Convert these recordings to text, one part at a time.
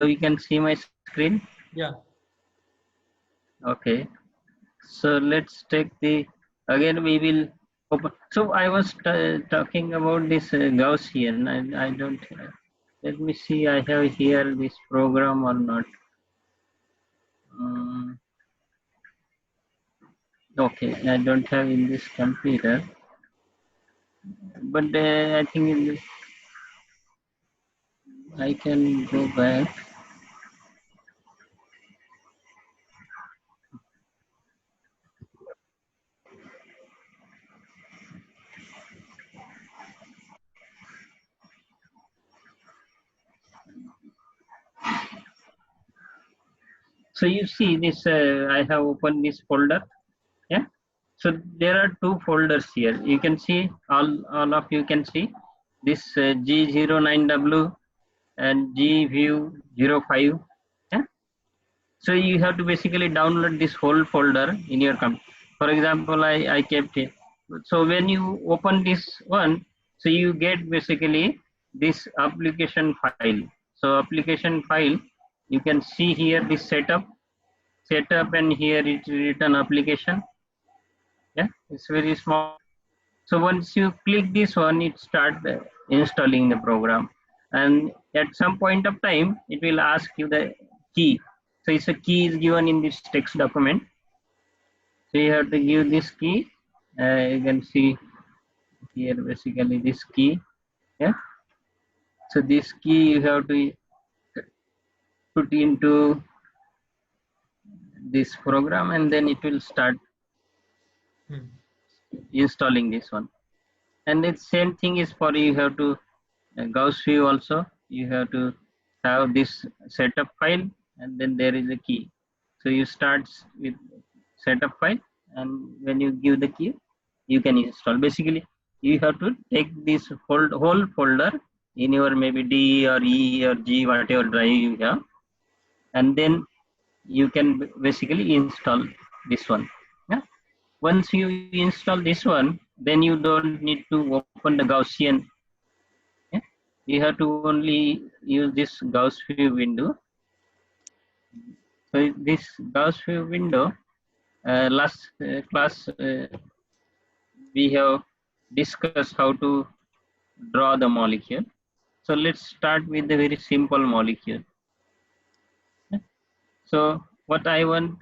So you can see my screen. Yeah. Okay. So let's take the again we will open. So I was talking about this Gaussian. I don't. Let me see. I have here this program or not. Um, okay, I don't have in this computer, but I think in this, I can go back. So you see this. I have opened this folder. Yeah. So there are two folders here. You can see all of you can see this G09W and GView05. Yeah. So you have to basically download this whole folder in your computer. For example, I kept it. So when you open this one, so you get basically this application file. So application file, you can see here this setup, and here it's written application. Yeah, it's very small. So once you click this one, it start installing the program, and at some point of time, it will ask you the key. So it's a key is given in this text document. So you have to give this key. You can see here basically this key. Yeah. So this key you have to put into this program, and then it will start installing this one. And the same thing is for you have to Gauss view also. You have to have this setup file, and then there is a key. So you start with setup file, and when you give the key, you can install. Basically, you have to take this whole folder in your maybe D or E or G, whatever drive you have, and then you can basically install this one. Yeah. Once you install this one, then you don't need to open the Gaussian. Yeah. You have to only use this Gauss view window. So this Gauss view window, last class we have discussed how to draw the molecule. So let's start with the very simple molecule. So what I want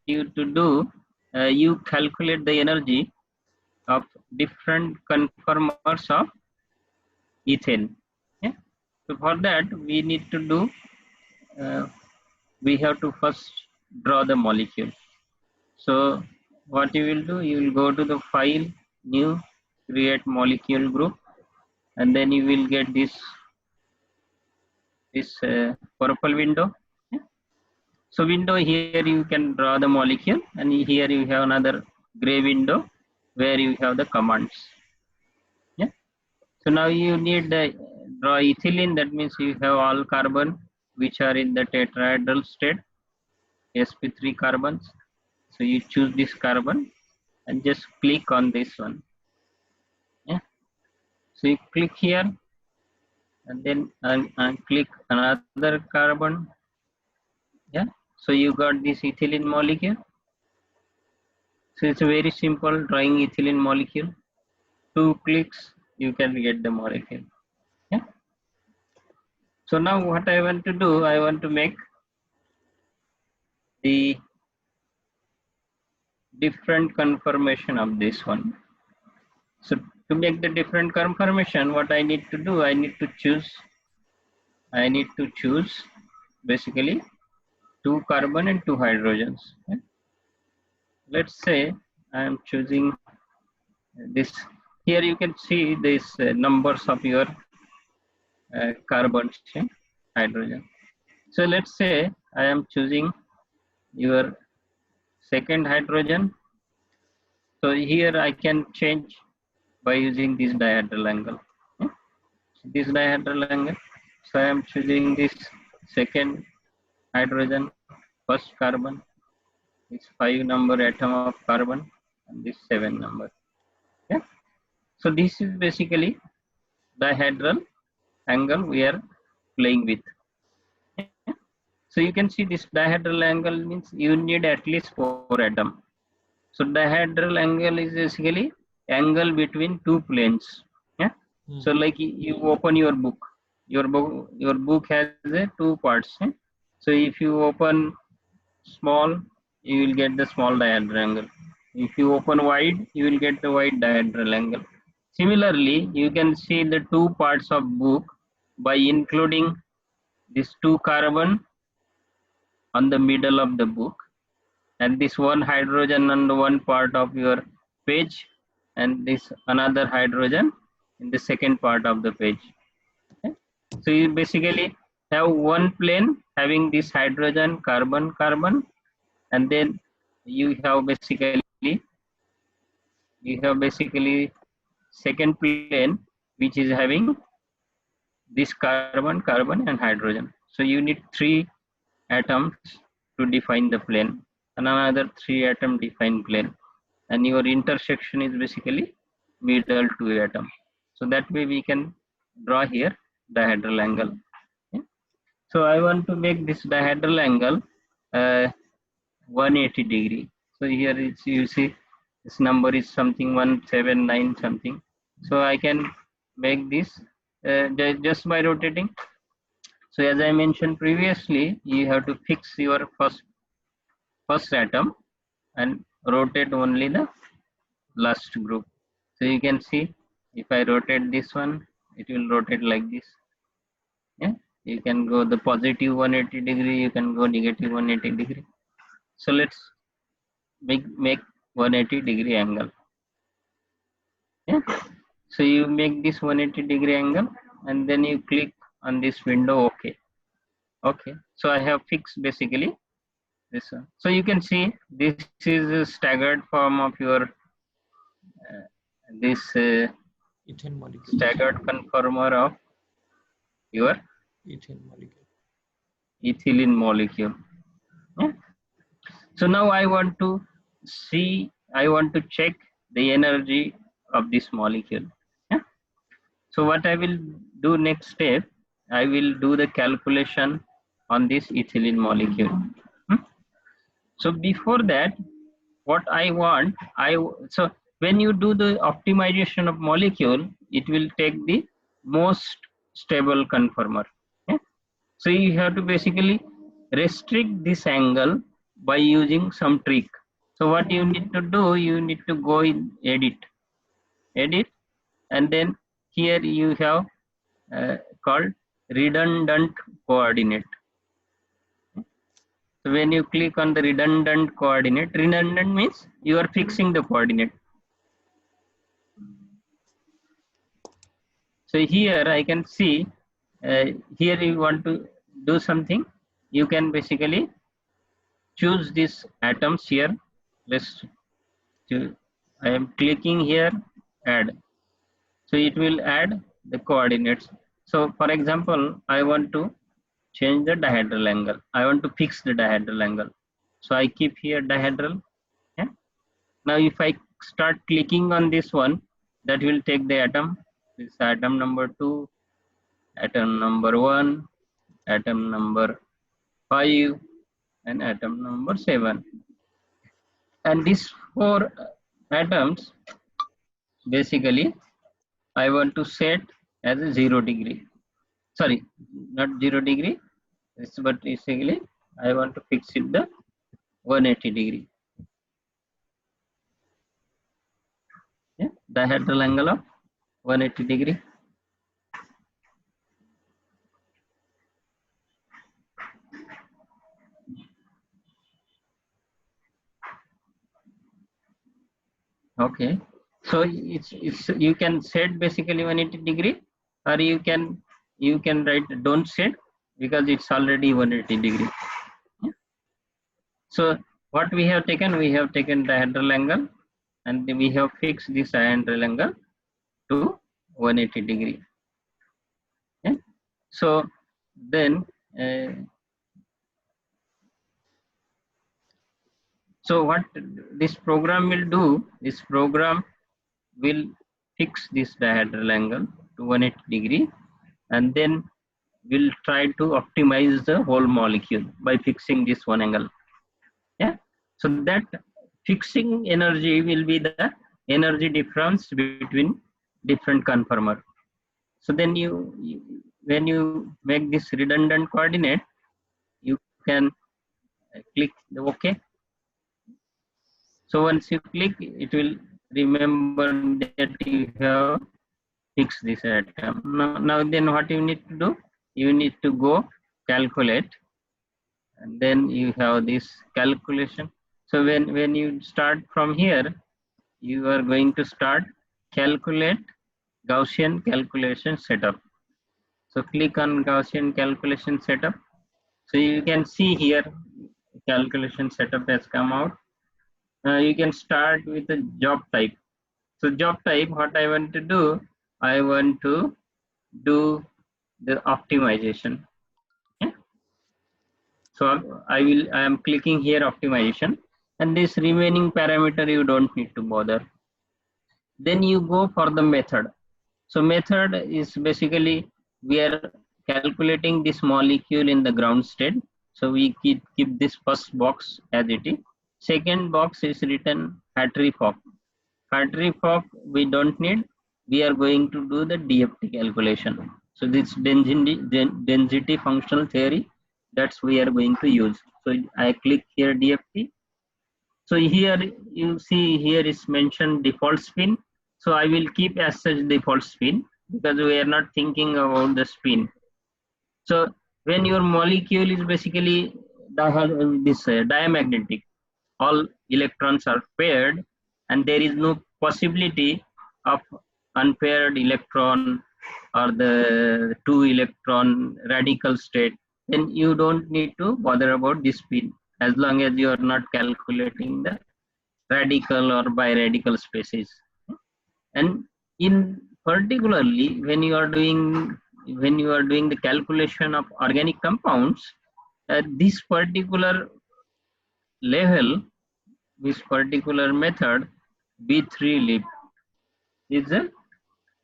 you to do, you calculate the energy of different conformers of ethane. Yeah. So for that we need to do, we have to first draw the molecule. So what you will do, you will go to the file, new, create molecule group, and then you will get this purple window. Yeah. So window here you can draw the molecule, and here you have another gray window where you have the commands. Yeah. So now you need the draw ethylene. That means you have all carbon which are in the tetrahedral state, sp3 carbons. So you choose this carbon and just click on this one. Yeah. So you click here, and then click another carbon. Yeah. So you got this ethylene molecule. So it's a very simple drawing ethylene molecule. 2 clicks, you can get the molecule. Yeah. So now what I want to do, I want to make the different conformation of this one. So to make the different conformation, what I need to do, I need to choose basically 2 carbon and 2 hydrogens. Okay? Let's say I am choosing this. Here you can see these numbers of your carbons, yeah? Hydrogen. So let's say I am choosing your second hydrogen. So here I can change by using this dihedral angle. Yeah? This dihedral angle. So I am choosing this second hydrogen, first carbon, this 5 number atom of carbon, and this 7 number. Yeah. So this is basically dihedral angle we are playing with. So you can see this dihedral angle means you need at least 4 atoms. So dihedral angle is basically angle between two planes. Yeah. So like you open your book. Your book has two parts. Yeah? So if you open small, you will get the small dihedral angle. If you open wide, you will get the wide dihedral angle. Similarly, you can see the two parts of book by including these two carbon on the middle of the book and this one hydrogen on the one part of your page and this another hydrogen in the second part of the page. Okay? So you basically have one plane having this hydrogen, carbon, carbon, and then you have basically second plane which is having this carbon, carbon, and hydrogen. So you need 3 atoms to define the plane, and another 3 atom define plane, and your intersection is basically middle 2 atom. So that way we can draw here dihedral angle. Okay? So I want to make this dihedral angle 180 degree. So here it's, you see this number is something 179 something. So I can make this just by rotating. So as I mentioned previously, you have to fix your first atom and rotate only the last group. So you can see if I rotate this one, it will rotate like this. Yeah, you can go the positive 180 degree, you can go negative 180 degree. So let's make 180 degree angle. Yeah, so you make this 180 degree angle and then you click on this window. Okay, so I have fixed basically this one. So you can see this is a staggered form of your this staggered conformer of your ethylene molecule. Yeah. So now I want to check the energy of this molecule. Yeah. So what I will do next step, I will do the calculation on this ethylene molecule. So before that, what I want, so when you do the optimization of molecule, it will take the most stable conformer. Okay? So you have to basically restrict this angle by using some trick. So what you need to do, you need to go in edit, and then here you have called redundant coordinate. So when you click on the redundant coordinate, redundant means you are fixing the coordinate. So here I can see, here you want to do something, you can basically choose these atoms here. I am clicking here, add. So it will add the coordinates. So for example, I want to change the dihedral angle. I want to fix the dihedral angle. So I keep here dihedral. Yeah. Now if I start clicking on this one, that will take the atom. This atom number 2, atom number 1, atom number 5, and atom number 7. And these 4 atoms, basically, I want to set as a 0 degree. Sorry, not 0 degree, but basically I want to fix it the 180 degree. Yeah, dihedral angle of 180 degree. Okay, so it's you can set basically 180 degree, or you can write don't set because it's already 180 degree. Yeah. So what we have taken dihedral angle, and we have fixed this dihedral angle to 180 degree. Yeah. So then so what this program will do, this program will fix this dihedral angle to 180 degree, and then will try to optimize the whole molecule by fixing this one angle. Yeah. So that fixing energy will be the energy difference between different conformer. So then when you make this redundant coordinate, you can click the OK. So once you click, it will remember that you have fixed this atom. Now then what you need to do? You need to go calculate, and then you have this calculation. So when you start from here, you are going to start calculate Gaussian calculation setup. So click on Gaussian calculation setup. So you can see here calculation setup has come out. You can start with the job type. So job type, what I want to do, I want to do the optimization. Okay. So I am clicking here optimization, and this remaining parameter you don't need to bother. Then you go for the method. So method is basically we are calculating this molecule in the ground state. So we keep this first box as it is. Second box is written Hartree-Fock. Hartree-Fock we don't need. We are going to do the DFT calculation. So this density functional theory, that's we are going to use. So I click here DFT. So here you see here is mentioned default spin. So I will keep as such default spin because we are not thinking about the spin. So when your molecule is basically diamagnetic, all electrons are paired, and there is no possibility of unpaired electron or the two electron radical state, then you don't need to bother about this spin as long as you are not calculating the radical or biradical spaces. And in particularly when you are doing the calculation of organic compounds, this particular level, this particular method, B3 leap, is a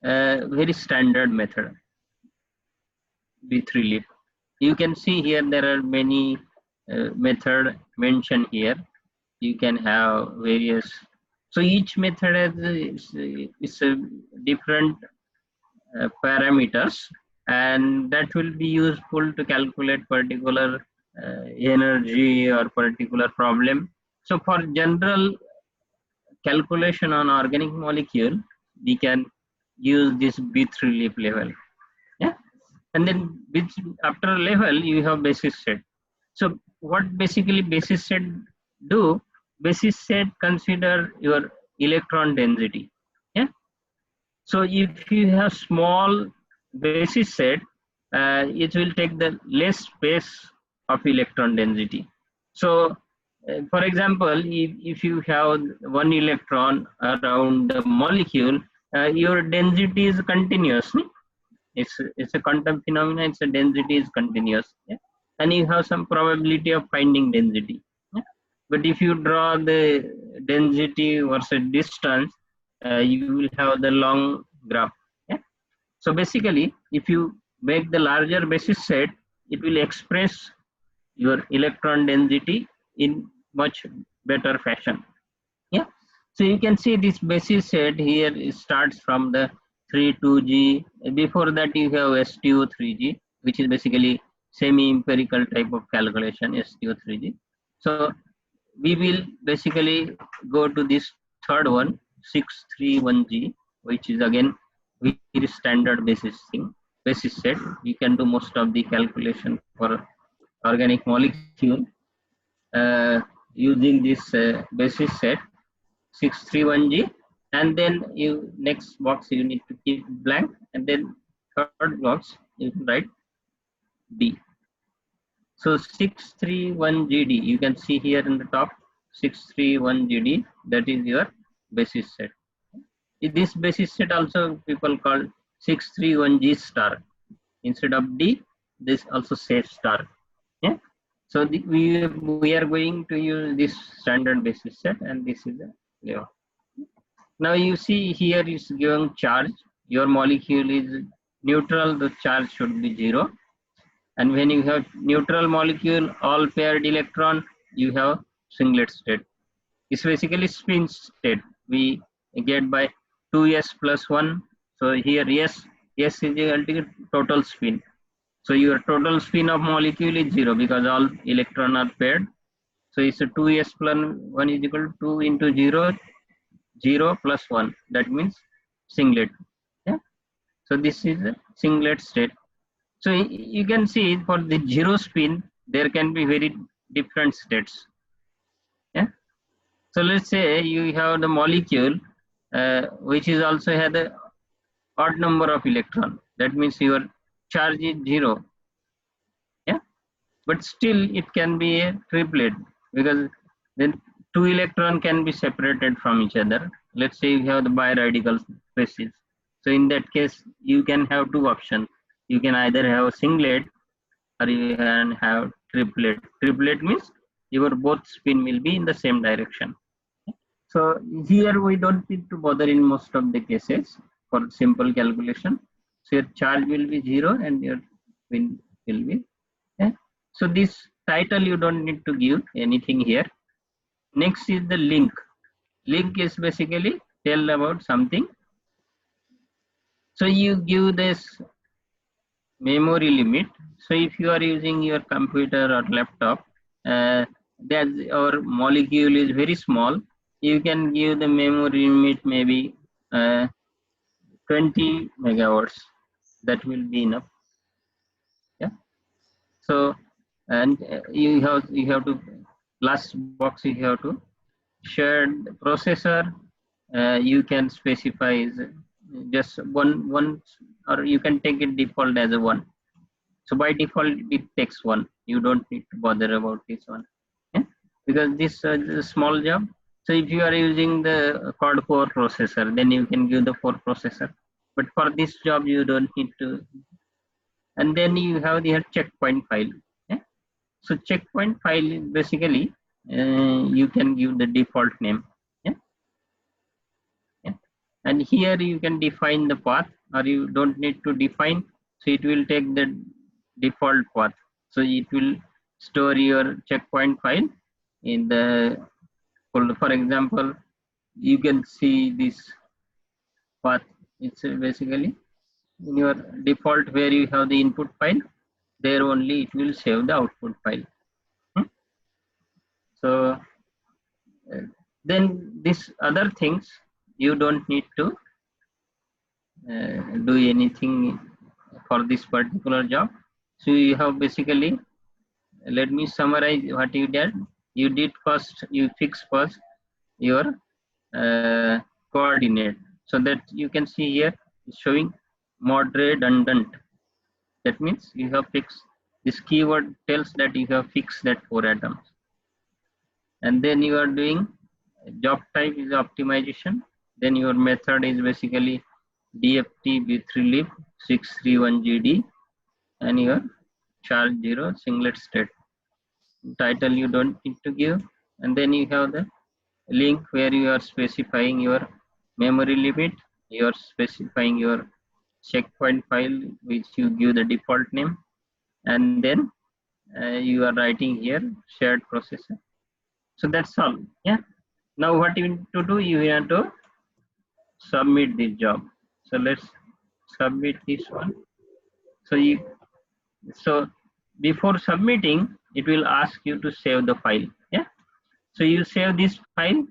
very standard method. B3 leap. You can see here there are many method mentioned here. You can have various. So each method has is a different parameters, and that will be useful to calculate particular energy or particular problem. So for general calculation on organic molecule, we can use this B3 leap level. Yeah, and then after level you have basis set. So what basically basis set do? Basis set consider your electron density. Yeah. So if you have small basis set, it will take the less space of electron density. So for example, if you have one electron around the molecule, your density is continuous. It's a quantum phenomenon. It's a density is continuous. Yeah? And you have some probability of finding density. Yeah? But if you draw the density versus distance, you will have the long graph. Yeah? So basically, if you make the larger basis set, it will express your electron density in much better fashion. Yeah. So you can see this basis set here, it starts from the 3,2G. Before that you have STO3G, which is basically semi-empirical type of calculation, STO3G. So we will basically go to this third one, 631G, which is again very standard basis set. You can do most of the calculation for organic molecule using this basis set 631G, and then you next box you need to keep blank, and then third box you can write D. So 631GD, you can see here in the top 631GD, that is your basis set. This basis set also people call 631G star. Instead of D, this also says star. Yeah. So we are going to use this standard basis set, and this is the level. Now you see here is given charge. Your molecule is neutral, the charge should be 0. And when you have neutral molecule, all paired electron, you have singlet state. It's basically spin state. We get by 2s plus 1. So here s is equal to total spin. So your total spin of molecule is 0 because all electrons are paired. So it's a 2s plus 1 is equal to 2 into 0, 0 plus 1. That means singlet. Yeah. So this is a singlet state. So you can see for the 0 spin, there can be very different states. Yeah. So let's say you have the molecule which is also has the odd number of electron. That means your charge is 0. Yeah. But still it can be a triplet because then two electron can be separated from each other. Let's say you have the biradical species. So in that case, you can have two options. You can either have a singlet or you can have triplet. Triplet means your both spin will be in the same direction. So here we don't need to bother in most of the cases for simple calculation. So your charge will be 0 and your spin will be. Yeah. So this title you don't need to give anything here. Next is the link. Link is basically tell about something. So you give this memory limit. So if you are using your computer or laptop, that our molecule is very small, you can give the memory limit maybe 20 megawatts. That will be enough. Yeah. So and you have to last box you have to shared processor. You can specify is just one or you can take it default as a 1. So by default it takes 1. You don't need to bother about this one. Yeah? Because this is a small job. So if you are using the quad core processor, then you can give the 4 processor. But for this job you don't need to. And then you have the checkpoint file. Yeah? So checkpoint file is basically you can give the default name. Yeah? Yeah. And here you can define the path or you don't need to define. So it will take the default path. So it will store your checkpoint file in the folder. For example, you can see this path. It's basically in your default where you have the input file. There only it will save the output file. So then these other things you don't need to do anything for this particular job. So you have basically, let me summarize what you did. You did first, you fix first your coordinate. So that you can see here it's showing mod redundant. That means you have fixed, this keyword tells that you have fixed that 4 atoms. And then you are doing job type is optimization. Then your method is basically DFT with-relief 631GD and your charge 0 singlet state. Title you don't need to give. And then you have the link where you are specifying your memory limit, you are specifying your checkpoint file which you give the default name, and then you are writing here shared processor. So that's all. Yeah. Now what you need to do, you have to submit this job. So let's submit this one. So before submitting, it will ask you to save the file. Yeah. So you save this file.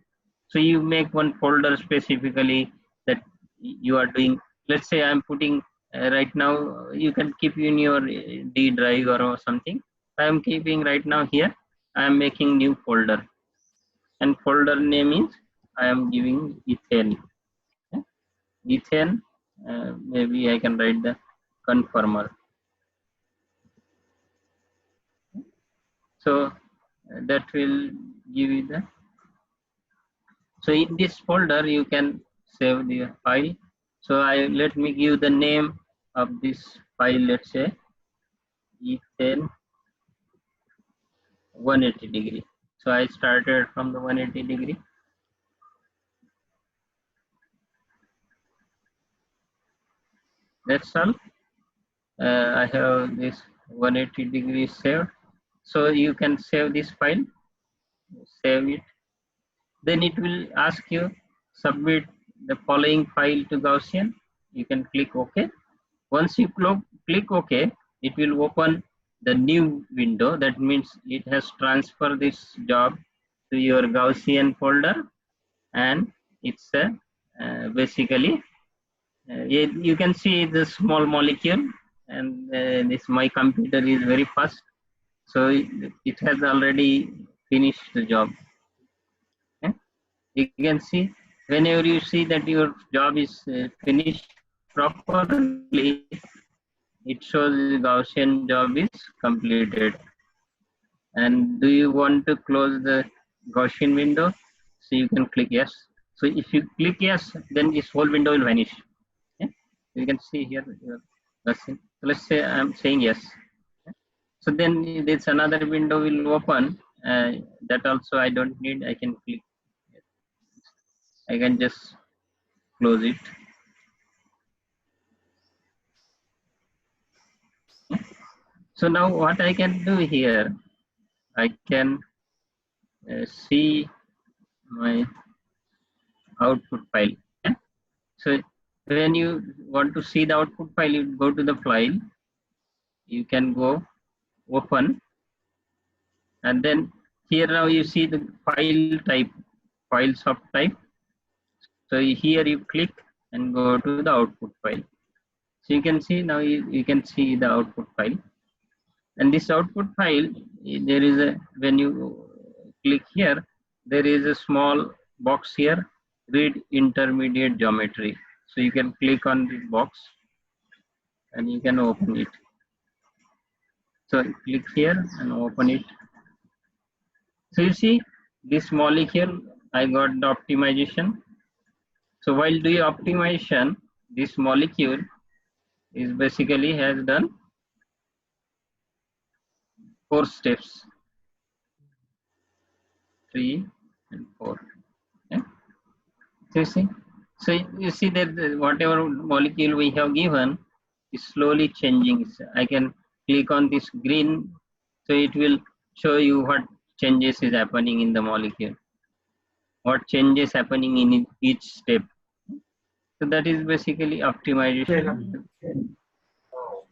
So you make one folder specifically that you are doing. Let's say I'm putting right now. You can keep in your D drive or something. I am keeping right now here. I am making new folder, and folder name is I am giving ethane. Yeah? Ethane. Maybe I can write the conformer. So that will give you the. So in this folder you can save the file. So let me give the name of this file. Let's say ethane 180 degree. So I started from the 180 degree. That's all. I have this 180 degrees saved. So you can save this file, save it. Then it will ask you submit the following file to Gaussian. You can click OK. Once you click OK, it will open the new window. That means it has transferred this job to your Gaussian folder, and it's basically you can see the small molecule, and this my computer is very fast, so it has already finished the job. Okay? You can see whenever you see that your job is finished properly, it shows the Gaussian job is completed. And do you want to close the Gaussian window? So you can click yes. So if you click yes, then this whole window will vanish. Yeah? You can see here your Gaussian. So let's say I'm saying yes. So then this another window will open. That also I don't need. I can click. I can just close it. So now what I can do here, I can see my output file. Yeah? So when you want to see the output file, you go to the file. You can go open, and then here now you see the file type, files of type. So here you click and go to the output file. So you can see now you can see the output file. And this output file, there is a, when you click here, there is a small box here, read intermediate geometry. So you can click on this box and you can open it. So click here and open it. So you see this molecule, I got the optimization. So while doing optimization, this molecule is basically has done 4 steps, 3 and 4. Yeah. So you see that whatever molecule we have given is slowly changing. So I can click on this green, so it will show you what changes is happening in the molecule, what changes happening in each step. So that is basically optimization.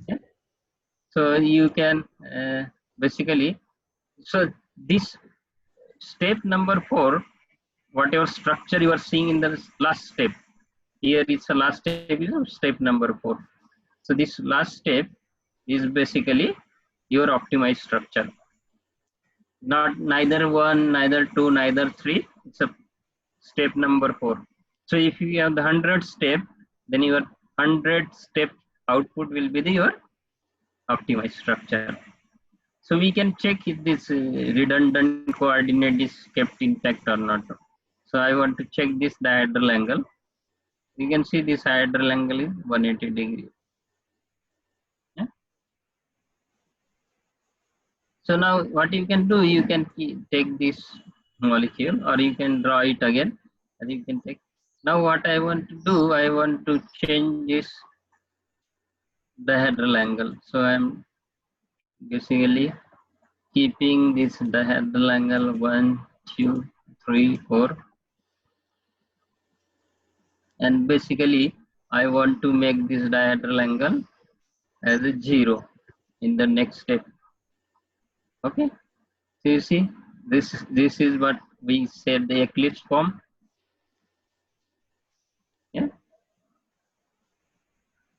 Yeah. So you can basically, so this step number 4, whatever structure you are seeing in the last step, here it's the last step, is step number 4. So this last step is basically your optimized structure. Not neither 1, neither 2, neither 3. It's a step number 4. So if you have the 100 step, then your 100 step output will be your optimized structure. So we can check if this redundant coordinate is kept intact or not. So I want to check this dihedral angle. You can see this dihedral angle is 180 degrees. Yeah? So now what you can do, you can take this molecule or you can draw it again, and you can take. Now what I want to do, I want to change this dihedral angle. So I'm basically keeping this dihedral angle 1, 2, 3, 4. And basically I want to make this dihedral angle as a 0 in the next step. Okay, so you see this is what we said, the eclipse form. Yeah,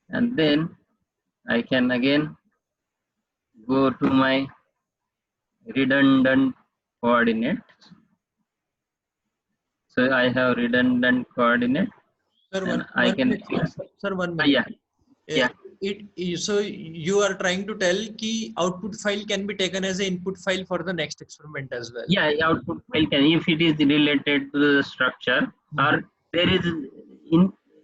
and then I can again go to my redundant coordinates. So I have redundant coordinate. Sir, I can sir, 1 minute. Yeah. So you are trying to tell ki output file can be taken as an input file for the next experiment as well. Yeah, output file can, if it is related to the structure, or there is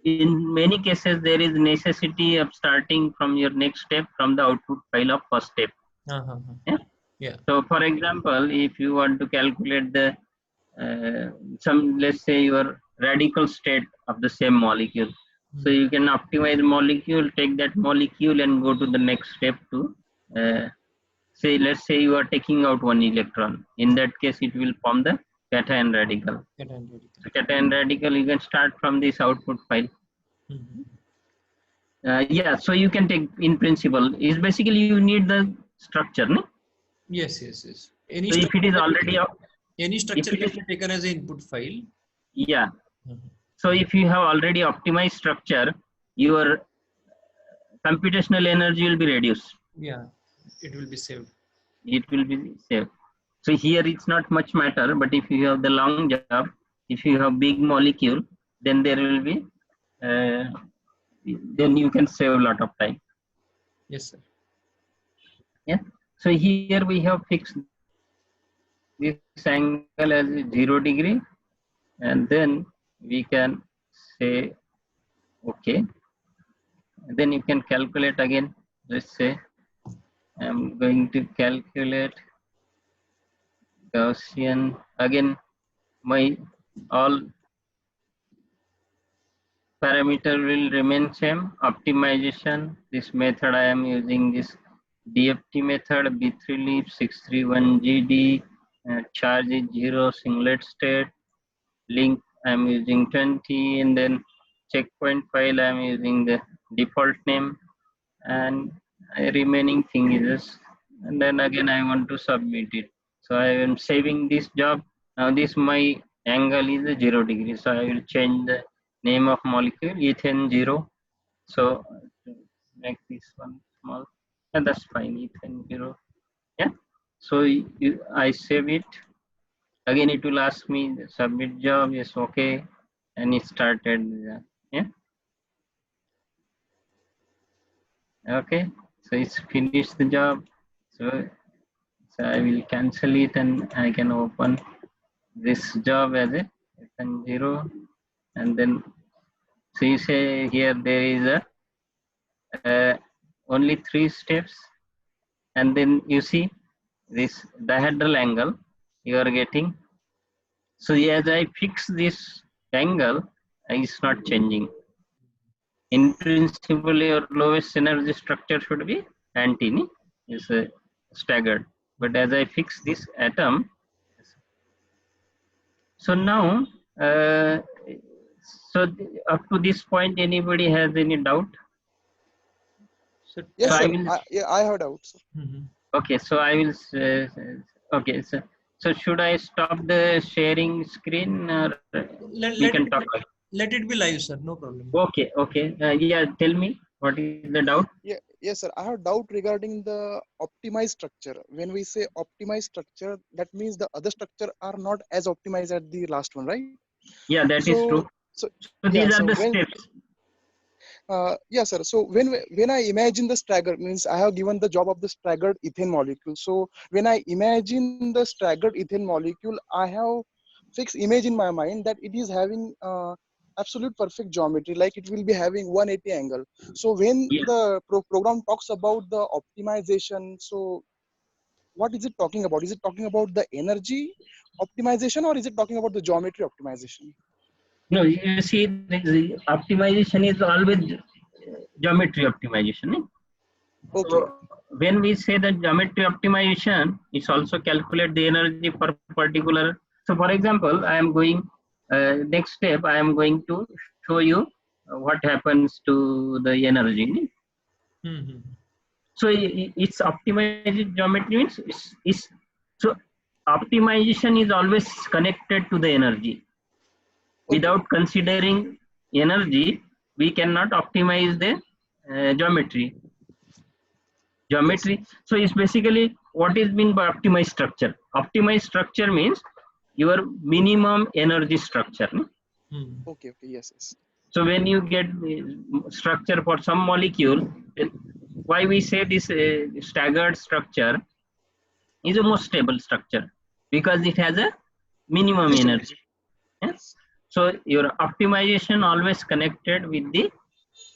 in many cases there is necessity of starting from your next step from the output file of first step. Yeah. So for example, if you want to calculate the some, let's say your radical state of the same molecule, so you can optimize molecule, take that molecule and go to the next step to say, let's say you are taking out one electron. In that case, it will form the cation radical. So cation radical, you can start from this output file. Yeah, so you can take, in principle, is basically you need the structure. No? Yes, yes, yes. Any So if it is already any structure if it can is, be taken as an input file. yeah. So if you have already optimized structure, your computational energy will be reduced. Yeah, it will be saved. It will be saved. So here it's not much matter, but if you have the long job, if you have big molecule, then there will be, then you can save a lot of time. Yes, sir. Yeah. So here we have fixed this angle as 0 degree, and then we can say okay. Then you can calculate again. Let's say I'm going to calculate Gaussian again. My all parameter will remain same. Optimization. This method I am using this DFT method. B3 leaf 631 GD. Charge is 0. Singlet state. Link I am using 20, and then checkpoint file I am using the default name, and remaining thing is this. And then again I want to submit it. So I am saving this job. Now this my angle is a 0 degree. So I will change the name of molecule ethane 0. So to make this one small, and that's fine, ethane 0. Yeah. So I save it. Again it will ask me the submit job. Yes, okay, and it started. Yeah. Okay. So it's finished the job. So I will cancel it, and I can open this job as a ethane 0, and then so you say here there is a only 3 steps, and then you see this dihedral angle you are getting. So as I fix this angle, it's not changing. In principle, your lowest energy structure should be anti, is staggered. But as I fix this atom, so now, so up to this point, anybody has any doubt? So, Yes, So I sir. will. Yeah, I have doubts. Okay, so I will. Okay, so should I stop the sharing screen, or we can talk? Let it be live, sir. No problem. Okay, okay. Yeah, tell me what is the doubt? Yeah, yes, sir. I have doubt regarding the optimized structure. When we say optimized structure, that means the other structure are not as optimized as the last one, right? Yeah, that is true. So So yeah. these are So the when steps. yeah, sir. So when I imagine the staggered, means I have given the job of the staggered ethane molecule. So when I imagine the staggered ethane molecule, I have fixed image in my mind that it is having absolute perfect geometry, like it will be having 180 angle. So when Yeah. the program talks about the optimization, so what is it talking about? Is it talking about the energy optimization, or is it talking about the geometry optimization? No, you see, the optimization is always geometry optimization. Okay. So when we say that geometry optimization, it's also calculate the energy for particular. So for example, I am going, next step, I am going to show you what happens to the energy. So it's optimized geometry means so optimization is always connected to the energy. Without considering energy, we cannot optimize the geometry. Geometry. So it's basically what is meant by optimized structure. Optimized structure means your minimum energy structure. Okay. Yes. So when you get structure for some molecule, why we say this staggered structure is a more stable structure, because it has a minimum energy. Yeah? So your optimization always connected with the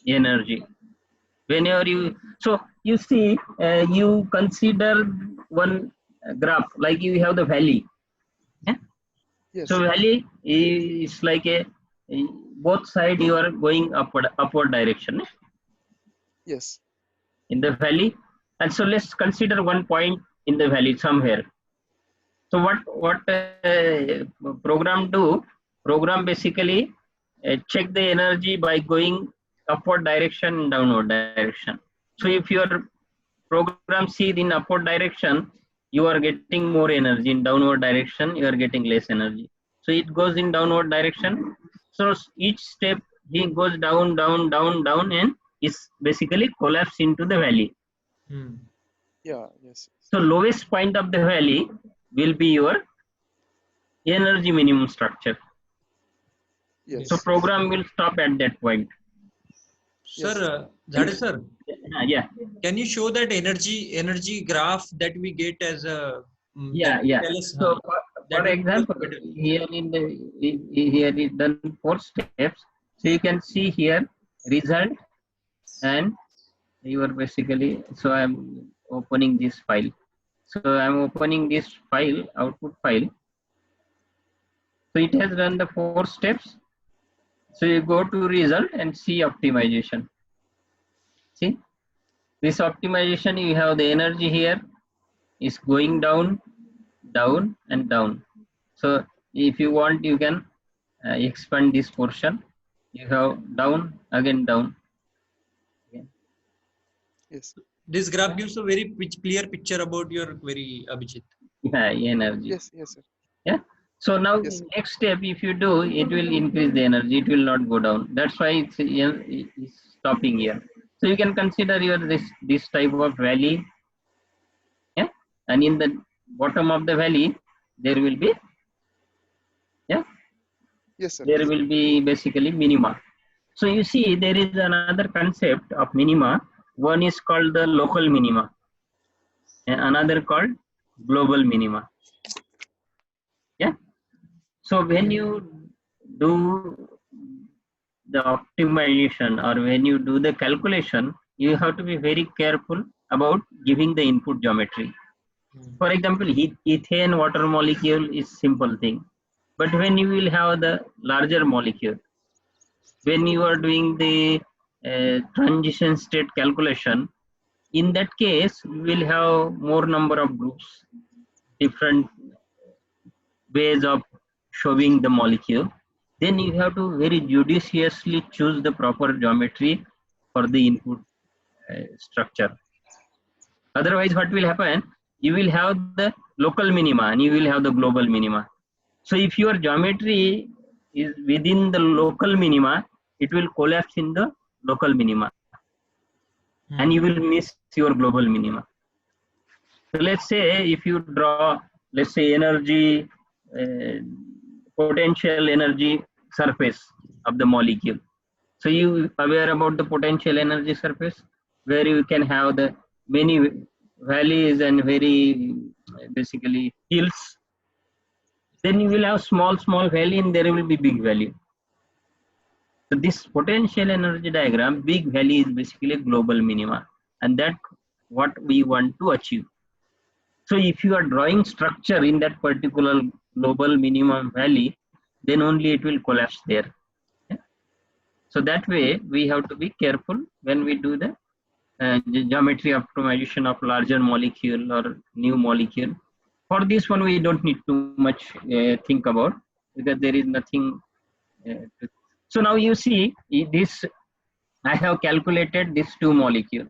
energy. Whenever you, so you see, you consider one graph, like you have the valley. Yeah? Yes. So valley is like both side you are going upward direction. Yes. In the valley, And so let's consider one point in the valley somewhere. So what program do? Program basically check the energy by going upward direction and downward direction. So if your program sees in upward direction, you are getting more energy. In downward direction, you are getting less energy. So it goes in downward direction. So each step he goes down, down, down, down, and is basically collapse into the valley. Hmm. Yeah. Yes. So lowest point of the valley will be your energy minimum structure. Yes. So program will stop at that point. Yes. Sir, Jade sir, Yeah. can you show that energy graph that we get as a Yeah, that yeah. tell us, So that for will example, better. here in the here is done 4 steps. So you can see here result, and you are basically, so I'm opening this file. So I'm opening this file, output file. So it has done the 4 steps. So you go to result and see optimization. See this optimization, you have the energy here is going down, down, and down. So if you want, you can expand this portion. You have down, again down. Yes. This graph gives a very clear picture about your query, Abhijit. Yeah, energy. Yes. Yes, sir. Yeah. So now Yes. next step, if you do, it will increase the energy. It will not go down. That's why it's stopping here. So you can consider your this type of valley. Yeah. And in the bottom of the valley, there will be, yeah, Yes, sir. there will be basically minima. So you see, there is another concept of minima. One is called the local minima, and another called global minima. Yeah. So when you do the optimization or when you do the calculation, you have to be very careful about giving the input geometry. For example, ethane water molecule is simple thing, but when you will have the larger molecule, when you are doing the transition state calculation, in that case we will have more number of groups, different ways of showing the molecule. Then you have to very judiciously choose the proper geometry for the input structure. Otherwise what will happen, you will have the local minima and you will have the global minima. So if your geometry is within the local minima, it will collapse in the local minima and you will miss your global minima. So let's say if you draw, let's say energy, potential energy surface of the molecule. So you aware about the potential energy surface where you can have the many valleys and very basically hills. Then you will have small valley and there will be big valley. So this potential energy diagram, big valley is basically global minima, and that what we want to achieve. So if you are drawing structure in that particular global minimum valley, then only it will collapse there. Yeah? So that way we have to be careful when we do the geometry optimization of larger molecule or new molecule. For this one, we don't need too much think about, because there is nothing. So now you see this, I have calculated this 2 molecule.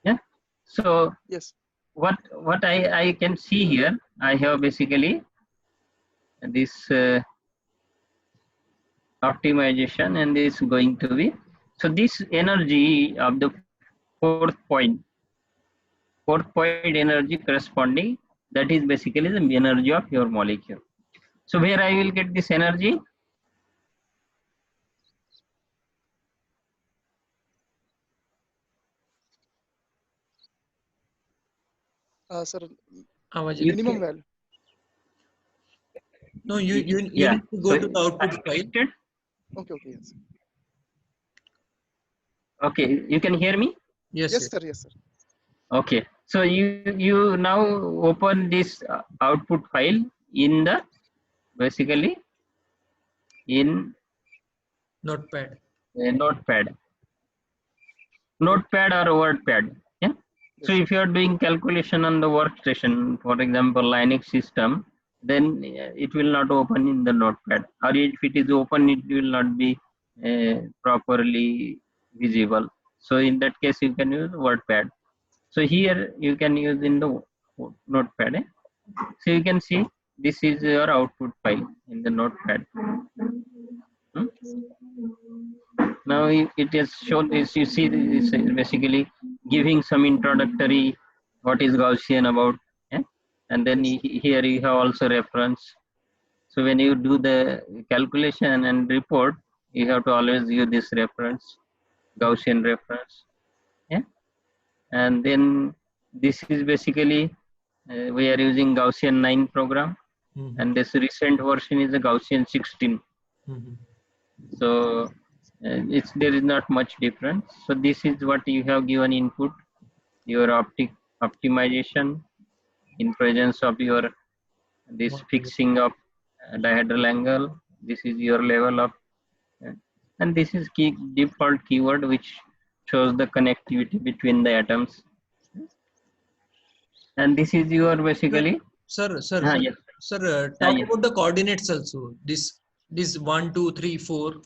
Yeah. So Yes. what I can see here, I have basically this optimization, and this is going to be, so this energy of the fourth point energy corresponding, that is basically the energy of your molecule. So where I will get this energy? Sir, Abhijit. minimum value. No, you Yeah. need to go So to the output file. connected? Okay. Okay. Yes. Okay, you can hear me? Yes, Yes, yes. sir. Yes, sir. Okay, so you now open this output file in the basically in Notepad. notepad or wordpad. Yeah. So Yes. if you are doing calculation on the workstation, for example, Linux system, then it will not open in the notepad. Or if it is open, it will not be properly visible. So in that case, you can use WordPad. So here you can use in the notepad. So you can see this is your output file in the notepad. Hmm? Now it has shown this. You see, this is basically giving some introductory what is Gaussian about, yeah? And then Yes. here you have also reference. So when you do the calculation and report, you have to always use this reference, Gaussian reference, yeah. And then this is basically we are using Gaussian 9 program, Mhm. and this recent version is the Gaussian 16. Mhm. So it's there is not much difference. So this is what you have given input, your optimization in presence of your this fixing of dihedral angle. This is your level of and this is key default keyword which shows the connectivity between the atoms, and this is your Sir, basically yes, sir, talk yes, about the coordinates also. This 1, 2, 3, 4.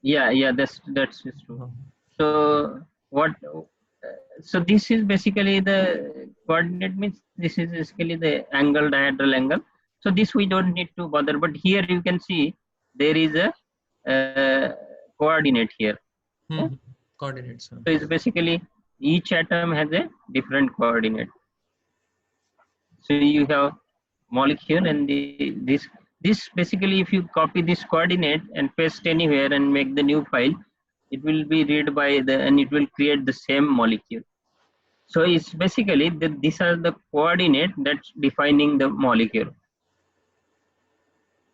yeah, that's is true. So what so this is basically the coordinate means this is basically the angle, dihedral angle. So this we don't need to bother, but here you can see there is a coordinate here, yeah? Coordinates. So it's basically each atom has a different coordinate. So you have molecule and this basically if you copy this coordinate and paste anywhere and make the new file, it will be read by the and it will create the same molecule. So it's basically these are the coordinate that's defining the molecule.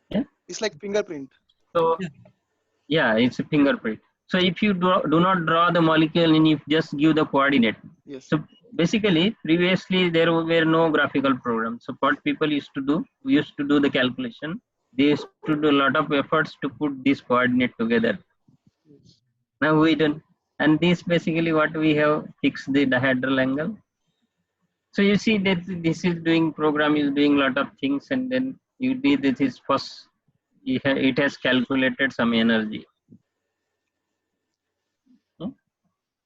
Yeah. It's like fingerprint. So yeah, it's a fingerprint. So if you do not draw the molecule and you just give the coordinate. Yes. So basically previously there were no graphical programs. So what people used to do the calculation. They used to do a lot of efforts to put this coordinate together. Yes. Now we don't. And this basically what we have fixed the dihedral angle. So you see that this is doing program is doing a lot of things, and then you did this first. It has calculated some energy, hmm?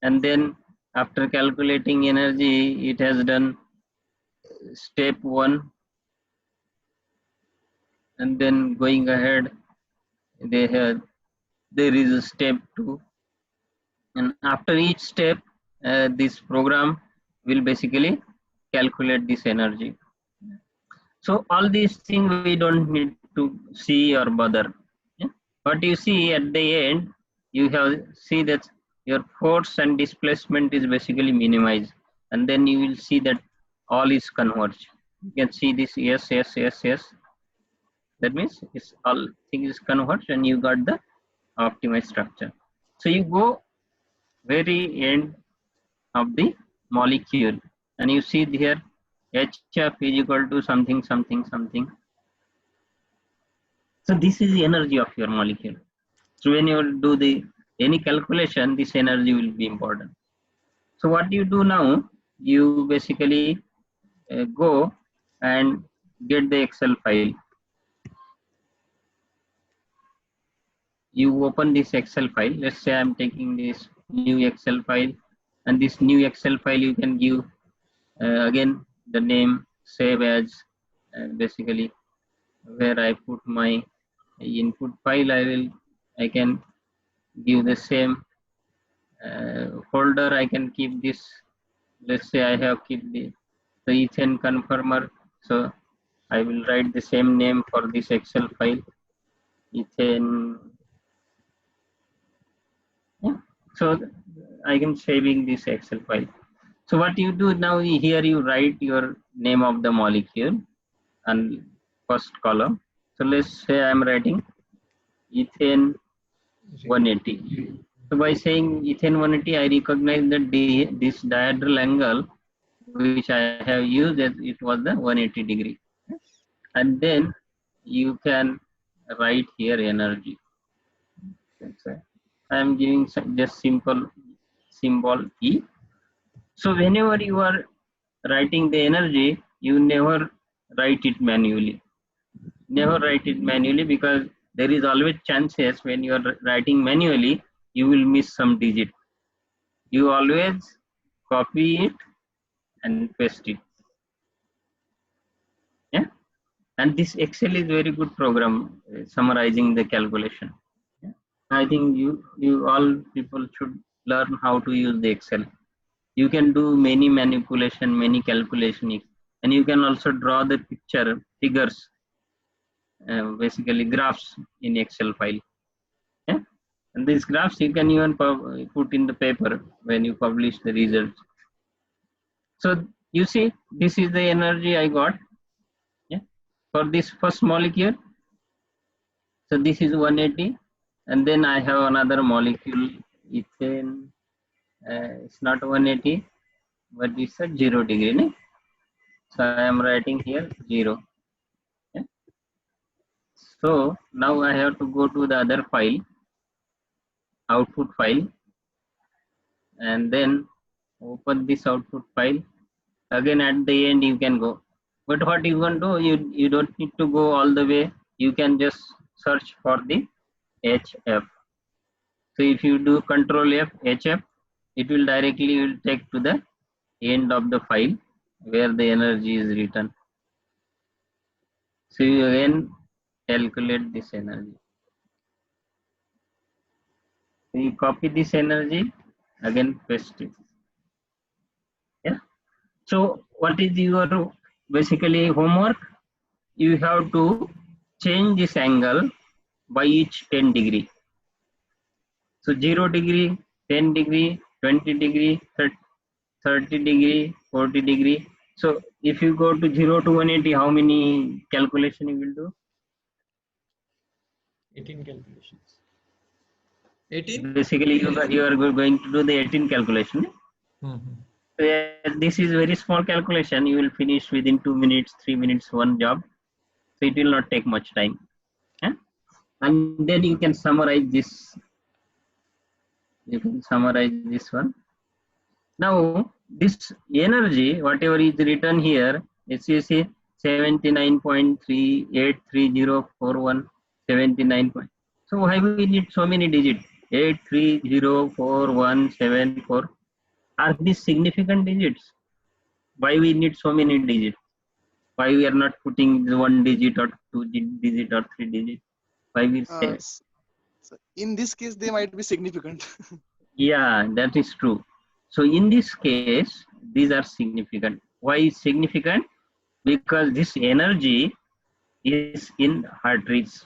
And then after calculating energy, it has done step 1, and then going ahead, they have there is a step 2, and after each step, this program will basically calculate this energy. So all these things we don't need to see or bother. Yeah? What you see at the end, you have see that your force and displacement is basically minimized, and then you will see that all is converged. You can see this yes. That means it's all things is converged, and you got the optimized structure. So you go very end of the molecule, and you see here HF is equal to something. So this is the energy of your molecule. So when you do the any calculation, this energy will be important. So what you do now, you basically go and get the Excel file. You open this Excel file. Let's say I'm taking this new Excel file, and this new Excel file you can give again the name, save as, and basically where I put my input file, I can give the same folder. I can keep this. Let's say I have keep the ethane conformer. So I will write the same name for this Excel file, ethane. Yeah. So I can saving this Excel file. So what you do now here, you write your name of the molecule and first column. So let's say I'm writing ethane 180. So by saying ethane 180, I recognize that this dihedral angle which I have used, it was the 180 degree. And then you can write here energy. I am giving just simple symbol E, So whenever you are writing the energy, you never write it manually. Never write it manually, because there is always chances when you are writing manually, you will miss some digit. You always copy it and paste it. Yeah. And this Excel is very good program summarizing the calculation. Yeah. I think you all people should learn how to use the Excel. You can do many manipulation, many calculation, and you can also draw the figures, basically graphs in Excel file. Yeah? And these graphs you can even put in the paper when you publish the results. So you see, this is the energy I got, yeah, for this first molecule. So this is 180, and then I have another molecule, ethane. It's not 180, but it's at 0 degree. No? So I am writing here 0. Yeah? So now I have to go to the other file, output file, and then open this output file. Again at the end you can go. But what you can do, you don't need to go all the way. You can just search for the HF. So if you do Control F, HF, it will directly take to the end of the file where the energy is written. So you again calculate this energy. So you copy this energy, again paste it. Yeah. So what is your basically homework? You have to change this angle by each 10 degree. So 0 degree, 10 degree, 20 degree, 30 degree, 40 degree. So if you go to 0 to 180, how many calculation you will do? 18 calculations. 18? Basically you are going to do the 18 calculation. Mm-hmm. So this is very small calculation. You will finish within 2 minutes, 3 minutes, one job. So it will not take much time. Yeah? And then you can summarize this. You can summarize this one. Now this energy, whatever is written here, is you see 79.383041, 79. So why we need so many digits? 8304174. Are these significant digits? Why we need so many digits? Why we are not putting the 1 digit or 2 digit or 3 digit? Why we say? So in this case, they might be significant. Yeah, that is true. So in this case, these are significant. Why is significant? Because this energy is in heart rates.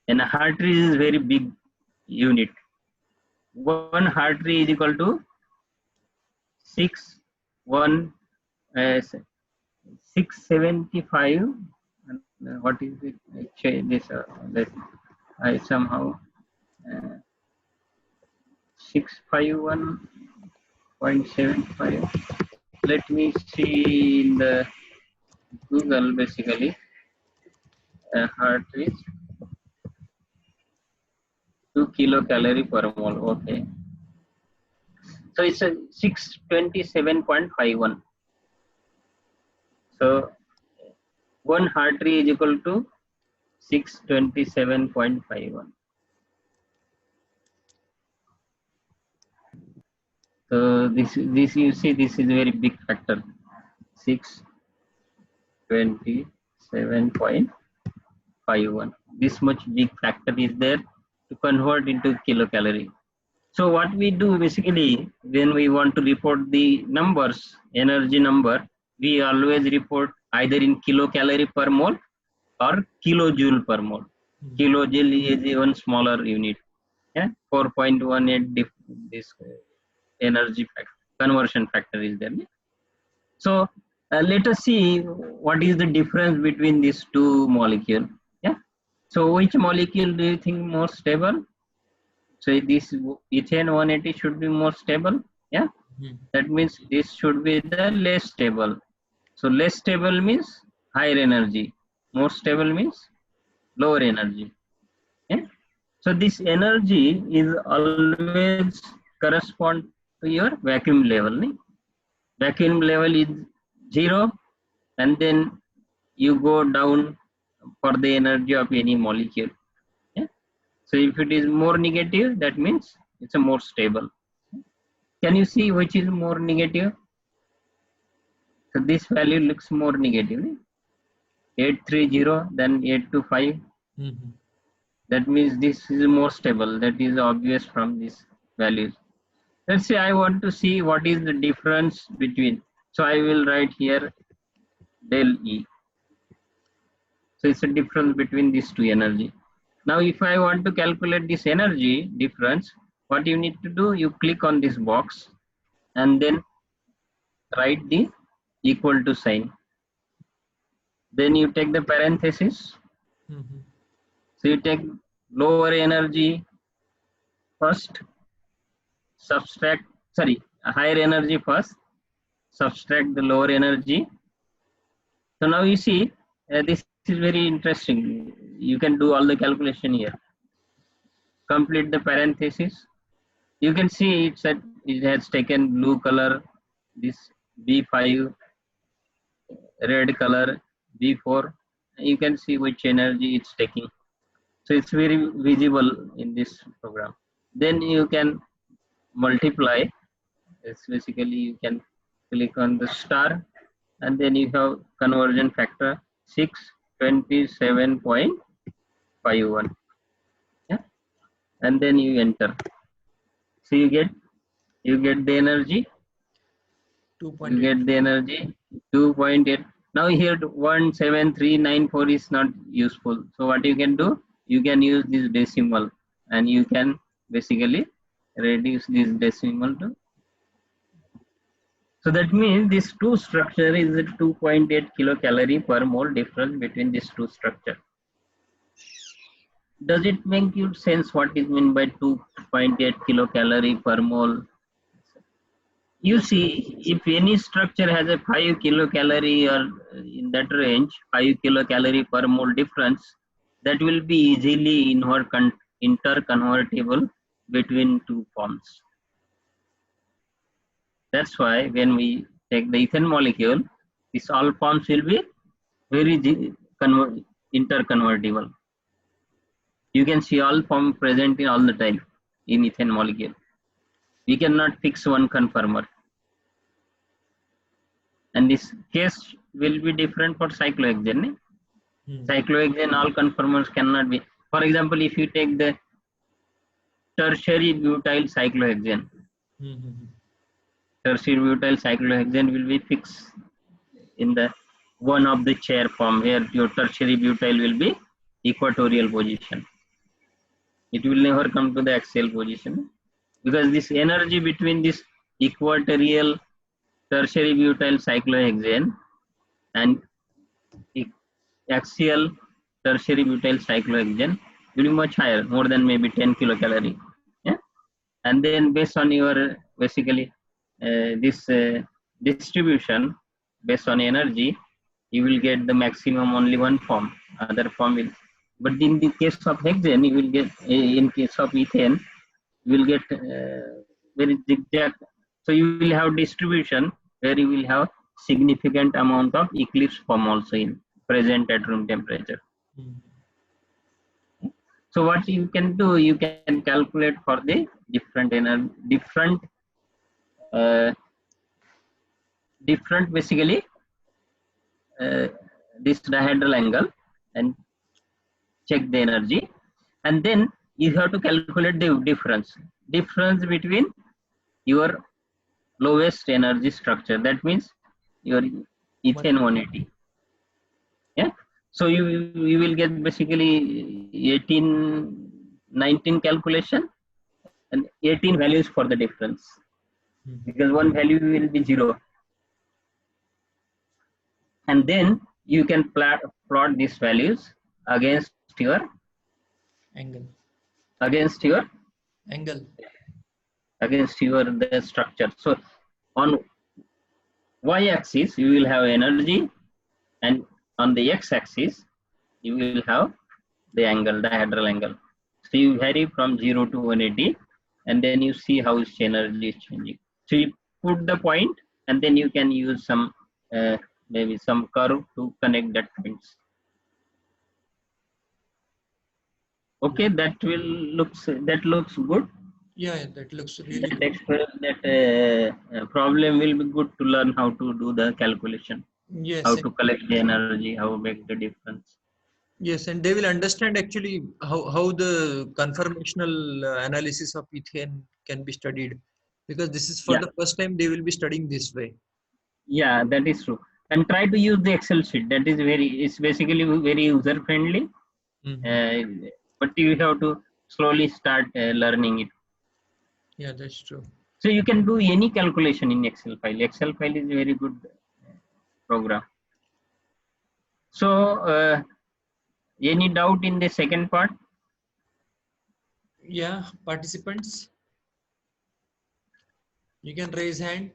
And a heart rate is very big unit. 1 heart rate is equal to 675. What is it? This I somehow 651.75. Let me see in the Google. Basically, heart rate 2 kilocalorie per mole. Okay. So it's a 627.51. So 1 heart rate is equal to 627.51. So this you see, this is very big factor. 627.51. This much big factor is there to convert into kilocalorie. So what we do basically, when we want to report the numbers, energy number, we always report either in kilocalorie per mole or kilojoule per mole. Kilojoule is even smaller unit. Yeah, 4.18 this energy factor, conversion factor is there. So let us see what is the difference between these two molecules. Yeah. So which molecule do you think more stable? So this ethane 180 should be more stable. Yeah. That means this should be the less stable. So less stable means higher energy. More stable means lower energy. Yeah. So this energy is always correspond to your vacuum level. Vacuum level is 0, and then you go down for the energy of any molecule. Yeah? So if it is more negative, that means it's a more stable. Can you see which is more negative? So this value looks more negative. 830 than 825. Mm-hmm. That means this is more stable. That is obvious from these values. Let's say I want to see what is the difference between. So I will write here del E. So it's a difference between these two energy. Now if I want to calculate this energy difference, what you need to do, you click on this box and then write the equal to sign. Then you take the parenthesis. Mm-hmm. So you take lower energy first, subtract, sorry, higher energy first, subtract the lower energy. So now you see, this is very interesting. You can do all the calculation here. Complete the parenthesis. You can see it has taken blue color, this B5, red color, B4. You can see which energy it's taking. So it's very visible in this program. Then you can multiply. It's basically you can click on the star, and then you have conversion factor 627.51. Yeah, and then you enter. So you get the energy. 2.8. You get the energy 2.8. Now here 17394 is not useful. So what you can do? You can use this decimal, and you can basically reduce this decimal to. So that means this two structure is a 2.8 kilocalorie per mole difference between these two structure. Does it make you sense what is meant by 2.8 kilocalorie per mole? You see, if any structure has a 5 kilocalorie or in that range, 5 kilocalorie per mole difference, that will be easily interconvertible between two forms. That's why when we take the ethane molecule, these all forms will be very interconvertible. You can see all forms present in all the time in ethane molecule. We cannot fix one conformer. And this case will be different for cyclohexane. Cyclohexane, all conformers cannot be. For example, if you take the tertiary butyl cyclohexane, tertiary butyl cyclohexane will be fixed in the one of the chair form, where your tertiary butyl will be equatorial position. It will never come to the axial position, because this energy between this equatorial tertiary butyl cyclohexane and axial tertiary butyl cyclohexane will be much higher, more than maybe 10 kilocalorie. Yeah? And then based on your basically this distribution based on energy, you will get the maximum only one form. Other form will, but in the case of hexane, you will get in case of ethane, you will get very zigzag. So you will have distribution where you will have significant amount of eclipse form also in present at room temperature. So what you can do, you can calculate for the different basically this dihedral angle and check the energy, and then you have to calculate the difference between your lowest energy structure. That means your ethane 180. Yeah. So you will get basically 19 calculation and 18 values for the difference, because one value will be 0. And then you can plot these values against your angle, the structure. So on y-axis you will have energy, and on the x-axis you will have the angle, dihedral angle. So you vary from 0 to 180, and then you see how its energy is changing. So you put the point, and then you can use some maybe some curve to connect that points. Okay, that looks good. Yeah, that looks really That good. problem will be good to learn how to do the calculation, how Yes, to collect the energy, how make the difference. yes, and they will understand actually how the conformational analysis of ethane can be studied, because this is for Yeah, the first time they will be studying this way. yeah, that is true. And try to use the Excel sheet. That is it's basically very user friendly. Mhm. Uh, but you have to slowly start learning it. Yeah, that's true. So you can do any calculation in Excel file. Excel file is a very good program. So any doubt in the second part? Yeah, participants, you can raise hand.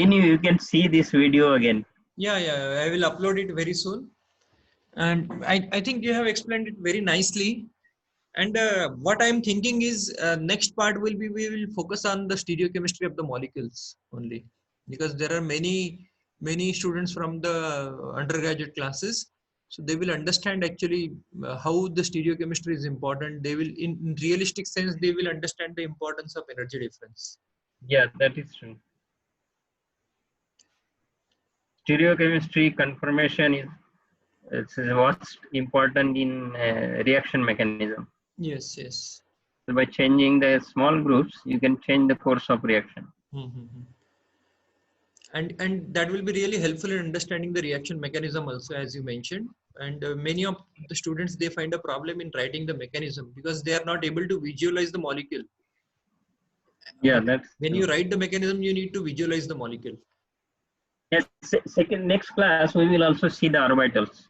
Anyway, you can see this video again. Yeah, I will upload it very soon. And I think you have explained it very nicely. And what I'm thinking is next part will be we will focus on the stereochemistry of the molecules only, because there are many students from the undergraduate classes, so they will understand actually how the stereochemistry is important. They will in realistic sense they will understand the importance of energy difference. Yeah, that is true. Stereochemistry conformation is it's what's important in reaction mechanism. Yes. So by changing the small groups, you can change the course of reaction. Mm-hmm. And that will be really helpful in understanding the reaction mechanism also, as you mentioned. And many of the students, they find a problem in writing the mechanism because they are not able to visualize the molecule. Yeah, But that's when true. you write the mechanism, you need to visualize the molecule. Yes, second next class we will also see the orbitals.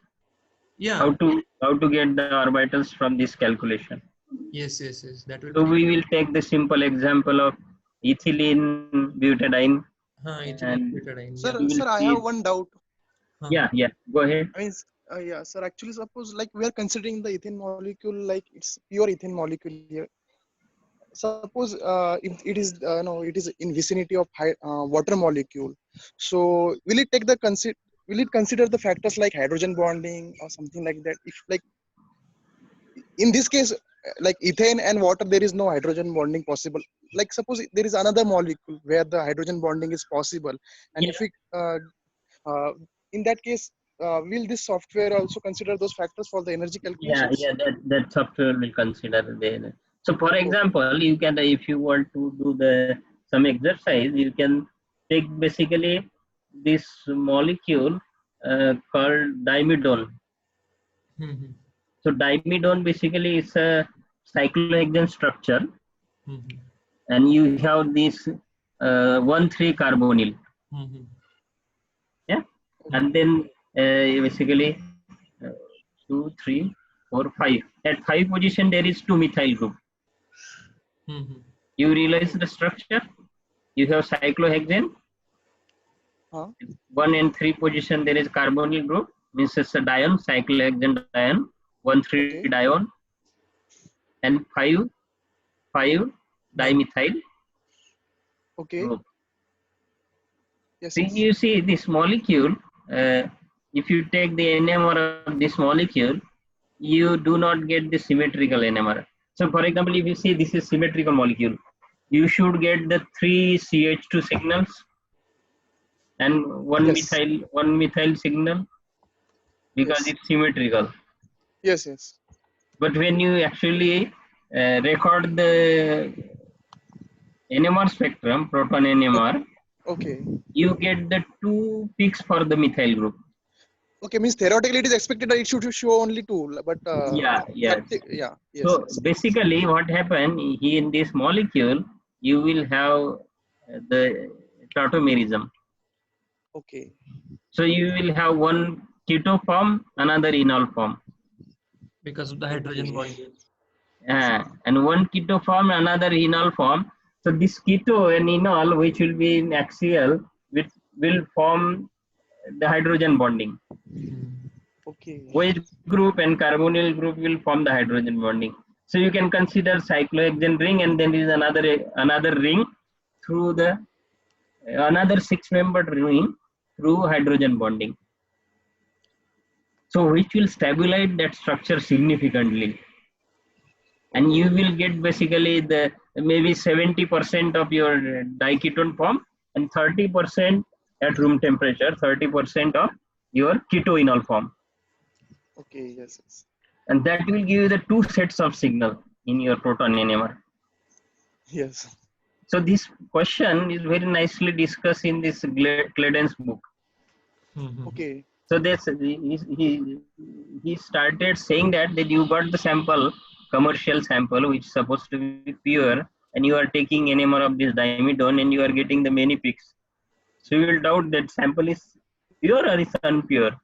Yeah. How to get the orbitals from this calculation. Yes. That will So be. we will take the simple example of ethylene butadiene, Ethylene and butadiene. Sir, Yeah. we will sir, I see. have one doubt. Yeah. Go ahead. I mean, yeah, sir. Actually, suppose like we are considering the ethane molecule like it's pure ethane molecule here. Suppose if it is no, it is in vicinity of water molecule. So will it consider the factors like hydrogen bonding or something like that? If like in this case, like ethane and water, there is no hydrogen bonding possible. Like suppose there is another molecule where the hydrogen bonding is possible, and Yeah, if we uh, in that case, will this software also consider those factors for the energy calculations? yeah. That software will consider the. So, for Oh, example, you can, if you want to do the some exercise, you can take basically this molecule called dimidone. Mm-hmm. So, dimidone basically is a cyclohexane structure, Mm-hmm. and you have this 1,3 carbonyl. Mm-hmm. Yeah, and okay. then basically uh, 2, 3, 4, 5. At 5 position, there is 2 methyl group. Mm-hmm. You realize the structure. You have cyclohexane. Huh? 1 and 3 position, there is carbonyl group. Means it's a dione, cyclohexane dione. 1, 3 Okay. dione, and 5 dimethyl Okay. group. Yes. So Yes. you see this molecule. If you take the NMR of this molecule, you do not get the symmetrical NMR. So, for example, if you see this is symmetrical molecule, you should get the 3 CH2 signals and Yes. one methyl signal because Yes. it's symmetrical. Yes. But when you actually record the NMR spectrum, proton NMR, Okay. you get the 2 peaks for the methyl group. Okay. Means theoretically it is expected that it should show only two, but Yes. yeah. So Yes. basically, what happened in this molecule, you will have the tautomerism. Okay. So you will have one keto form, another enol form, Because of the hydrogen Okay. bonding. and one keto form, another enol form. So this keto and enol, which will be in axial, which will form the hydrogen bonding. Mm-hmm. Okay. OH group and carbonyl group will form the hydrogen bonding. So you can consider cyclohexane ring, and then there is another ring through the another 6-membered ring through hydrogen bonding. So which will stabilize that structure significantly, and you will get basically the maybe 70% of your diketone form and 30% at room temperature, 30% of your ketoenol form, Okay. Yes. Yes. and that will give you the two sets of signal in your proton NMR. Yes. So this question is very nicely discussed in this Clayden's book. Okay. So this he started saying that you got the sample, commercial sample, which is supposed to be pure, and you are taking NMR of this dimidone, and you are getting the many peaks. So you will doubt that sample is pure or is unpure.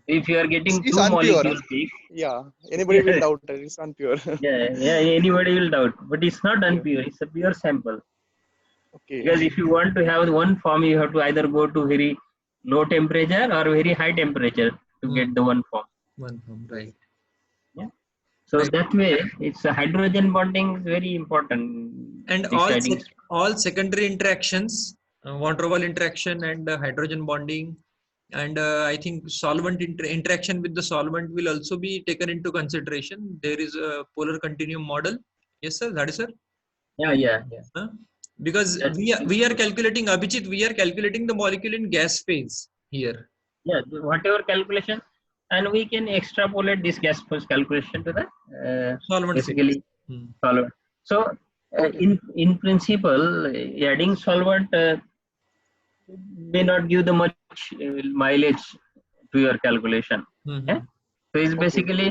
If you are getting It's two unpure. molecule peaks, Yeah. Anybody will yeah, doubt that it's unpure. yeah, anybody will doubt, but it's not Yeah. unpure. It's a pure sample. Okay. Because if you want to have one form, you have to either go to very low temperature or very high temperature to get the one form. One form, right? Yeah. So Right. that way, it's a hydrogen bonding is very important. And Deciding. all secondary interactions, van der Waals interaction and hydrogen bonding, and I think solvent interaction with the solvent will also be taken into consideration. There is a polar continuum model. Yes, sir. That is, sir. Yeah. Huh? Because That's, we are calculating, Abhijit, we are calculating the molecule in gas phase here. yeah, whatever calculation, and we can extrapolate this gas phase calculation to the Solvent phase. basically solvent. So Okay. in principle, adding solvent may not give the much mileage to your calculation. Yeah? So it's Okay. basically